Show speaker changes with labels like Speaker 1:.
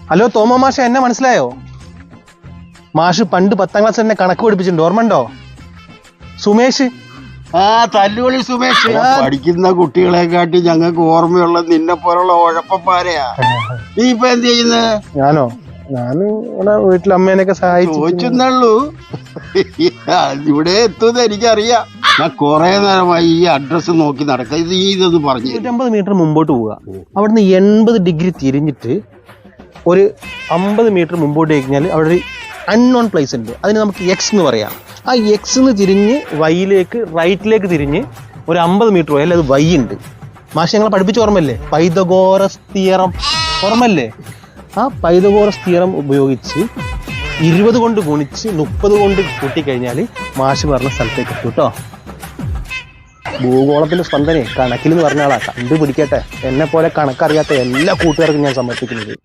Speaker 1: Hello തോമ മാഷ, എന്നെ മനസ്സിലായോ? മാഷ് പണ്ട് 10ാം ക്ലാസ് എന്നെ കണക്ക് പഠിപ്പിച്ചിട്ടുണ്ട്, ഓർമ്മയുണ്ടോ? സുമേഷ്.
Speaker 2: തല്ലുകൊള്ളി സുമേഷ്. പഠിക്കുന്ന കുട്ടികളെ കാട്ടി ഞങ്ങൾക്ക് ഓർമ്മയുള്ള നിന്നെ പോലുള്ള ഉഴപ്പന്മാരെയാ. നീ ഇപ്പൊ എന്ത് ചെയ്യുന്നത്?
Speaker 1: ഞാന് ഇവിടെ വീട്ടിൽ അമ്മേനൊക്കെ സഹായിച്ചു.
Speaker 2: ചോദിച്ചെന്നുള്ളൂ. ഇവിടെ എത്തുന്നത് എനിക്കറിയാം. ഞാൻ കുറെ നേരമായി ഈ അഡ്രസ് നോക്കി നടക്കാം. ഇതൊന്ന് പറഞ്ഞു.
Speaker 1: 150 മീറ്റർ മുമ്പോട്ട് പോവുക. അവിടുന്ന് 80 ഡിഗ്രി തിരിഞ്ഞിട്ട് ഒരു 50 മീറ്റർ മുമ്പോട്ട് കഴിഞ്ഞാൽ അവിടെ ഒരു അൺനോൺ പ്ലേസ് ഉണ്ട്. അതിന് നമുക്ക് എക്സ് എന്ന് പറയാം. ആ എക്സ് എന്ന് തിരിഞ്ഞ് വൈയിലേക്ക് റൈറ്റിലേക്ക് തിരിഞ്ഞ് ഒരു 50 മീറ്റർ പോയാൽ അത് വൈ ഉണ്ട്. മാഷ് ഞങ്ങളെ പഠിപ്പിച്ച ഓർമ്മല്ലേ? Pythagoras theorem ഓർമ്മല്ലേ? ആ പൈതഗോറസ് തിയറം ഉപയോഗിച്ച് 20 കൊണ്ട് ഗുണിച്ച് 30 കൊണ്ട് കൂട്ടിക്കഴിഞ്ഞാൽ മാഷ് പറഞ്ഞ സ്ഥലത്തേക്ക് എത്തും കേട്ടോ. ഭൂഗോളത്തിന്റെ സ്പന്ദനെ കണക്കിൽ എന്ന് പറഞ്ഞ ആളാ. കണ്ടുപിടിക്കട്ടെ. എന്നെ പോലെ കണക്കറിയാത്ത എല്ലാ കൂട്ടുകാർക്കും ഞാൻ സമർപ്പിക്കുന്നത്.